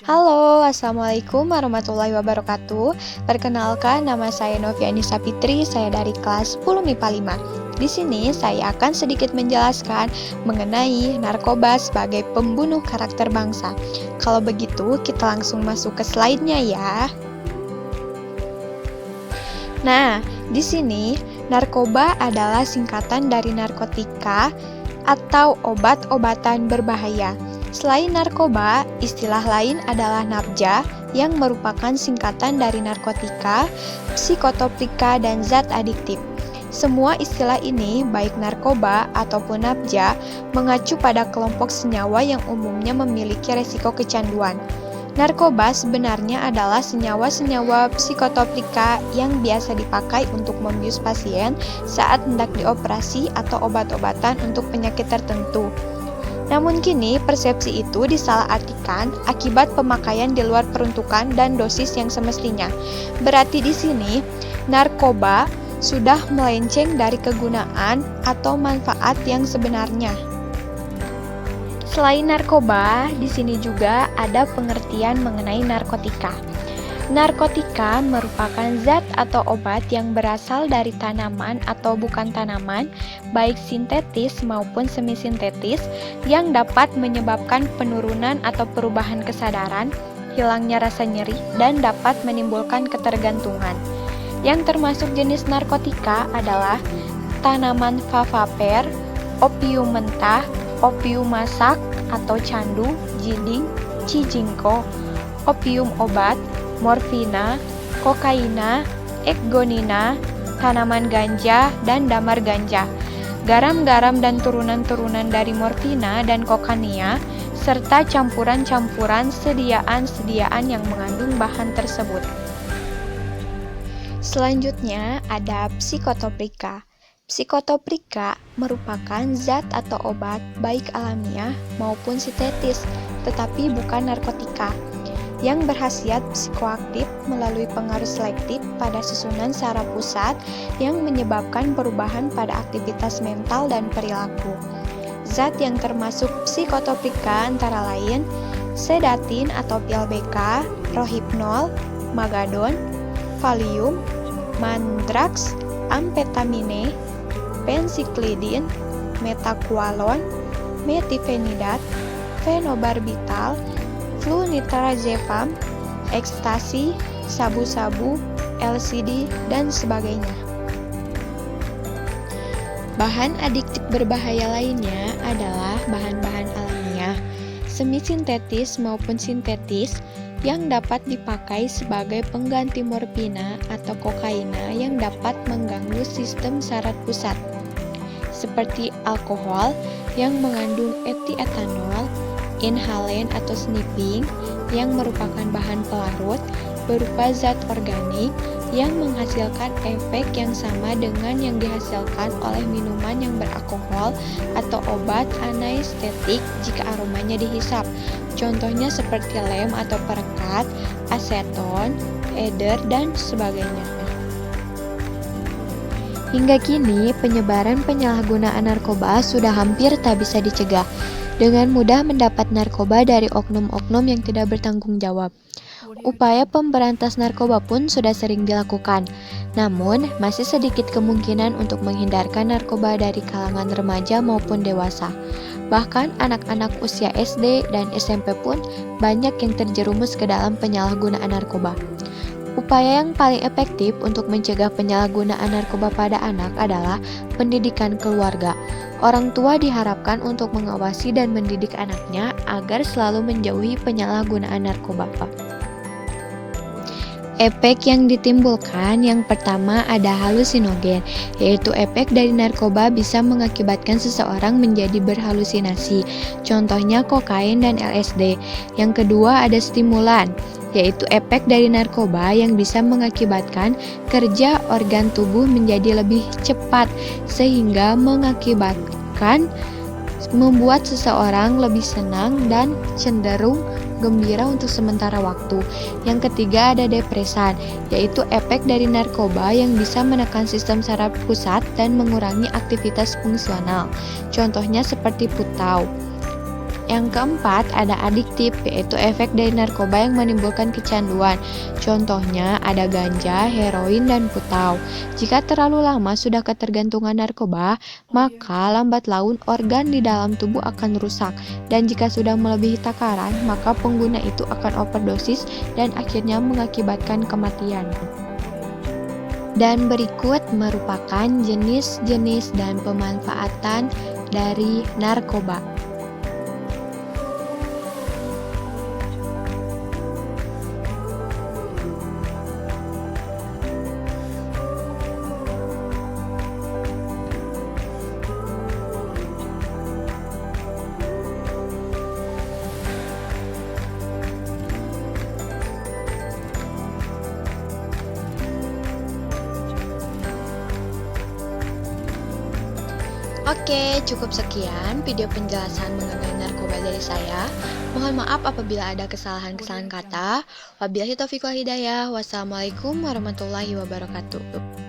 Halo, Assalamualaikum warahmatullahi wabarakatuh. Perkenalkan, nama saya Noviani Sapitri, saya dari kelas 10 MIPA 5. Di sini saya akan sedikit menjelaskan mengenai narkoba sebagai pembunuh karakter bangsa. Kalau begitu, kita langsung masuk ke slide-nya ya. Nah, di sini narkoba adalah singkatan dari narkotika atau obat-obatan berbahaya. Selain narkoba, istilah lain adalah nabja yang merupakan singkatan dari narkotika, psikotropika, dan zat adiktif. Semua istilah ini, baik narkoba ataupun nabja, mengacu pada kelompok senyawa yang umumnya memiliki resiko kecanduan. Narkoba sebenarnya adalah senyawa-senyawa psikotropika yang biasa dipakai untuk membius pasien saat hendak dioperasi atau obat-obatan untuk penyakit tertentu. Namun kini persepsi itu disalahartikan akibat pemakaian di luar peruntukan dan dosis yang semestinya. Berarti di sini narkoba sudah melenceng dari kegunaan atau manfaat yang sebenarnya. Selain narkoba, di sini juga ada pengertian mengenai narkotika. Narkotika merupakan zat atau obat yang berasal dari tanaman atau bukan tanaman, baik sintetis maupun semisintetis, yang dapat menyebabkan penurunan atau perubahan kesadaran, hilangnya rasa nyeri, dan dapat menimbulkan ketergantungan. Yang termasuk jenis narkotika adalah tanaman favaper, opium mentah, opium masak atau candu, jiding, cijingko, opium obat, morfina, kokaina, ekgonina, tanaman ganja, dan damar ganja, garam-garam dan turunan-turunan dari morfina dan kokaina, serta campuran-campuran sediaan-sediaan yang mengandung bahan tersebut. Selanjutnya ada psikotropika. Psikotropika merupakan zat atau obat baik alamiah maupun sintetis, tetapi bukan narkotika, yang berkhasiat psikoaktif melalui pengaruh selektif pada susunan saraf pusat yang menyebabkan perubahan pada aktivitas mental dan perilaku. Zat yang termasuk psikotropika antara lain sedatin atau pil BK, rohypnol, magadon, valium, mandrax, amfetamine, pensiklidin, metaqualon, metifenidat, fenobarbital, flunitrazepam, ekstasi, sabu-sabu, LSD, dan sebagainya. Bahan adiktif berbahaya lainnya adalah bahan-bahan alamiah, semisintetis maupun sintetis, yang dapat dipakai sebagai pengganti morfina atau kokaina yang dapat mengganggu sistem saraf pusat, seperti alkohol yang mengandung etietanol, inhalen atau sniffing yang merupakan bahan pelarut berupa zat organik yang menghasilkan efek yang sama dengan yang dihasilkan oleh minuman yang beralkohol atau obat anestetik jika aromanya dihisap. Contohnya seperti lem atau perekat, aseton, eder, dan sebagainya. Hingga kini, penyebaran penyalahgunaan narkoba sudah hampir tak bisa dicegah. Dengan mudah mendapat narkoba dari oknum-oknum yang tidak bertanggung jawab. Upaya pemberantas narkoba pun sudah sering dilakukan. Namun, masih sedikit kemungkinan untuk menghindarkan narkoba dari kalangan remaja maupun dewasa. Bahkan anak-anak usia SD dan SMP pun banyak yang terjerumus ke dalam penyalahgunaan narkoba. Upaya yang paling efektif untuk mencegah penyalahgunaan narkoba pada anak adalah pendidikan keluarga. Orang tua diharapkan untuk mengawasi dan mendidik anaknya agar selalu menjauhi penyalahgunaan narkoba. Efek yang ditimbulkan yang pertama ada halusinogen, yaitu efek dari narkoba bisa mengakibatkan seseorang menjadi berhalusinasi, contohnya kokain dan LSD. Yang kedua ada stimulan, yaitu efek dari narkoba yang bisa mengakibatkan kerja organ tubuh menjadi lebih cepat, sehingga mengakibatkan membuat seseorang lebih senang dan cenderung gembira untuk sementara waktu. Yang ketiga ada depresan, yaitu efek dari narkoba yang bisa menekan sistem saraf pusat dan mengurangi aktivitas fungsional. Contohnya seperti putau. Yang keempat, ada adiktif, yaitu efek dari narkoba yang menimbulkan kecanduan. Contohnya ada ganja, heroin, dan putau. Jika terlalu lama sudah ketergantungan narkoba, maka lambat laun organ di dalam tubuh akan rusak. Dan jika sudah melebihi takaran, maka pengguna itu akan overdosis dan akhirnya mengakibatkan kematian. Dan berikut merupakan jenis-jenis dan pemanfaatan dari narkoba. Oke, cukup sekian video penjelasan mengenai narkoba dari saya. Mohon maaf apabila ada kesalahan-kesalahan kata. Wabillahi taufiq wal hidayah. Wassalamualaikum warahmatullahi wabarakatuh.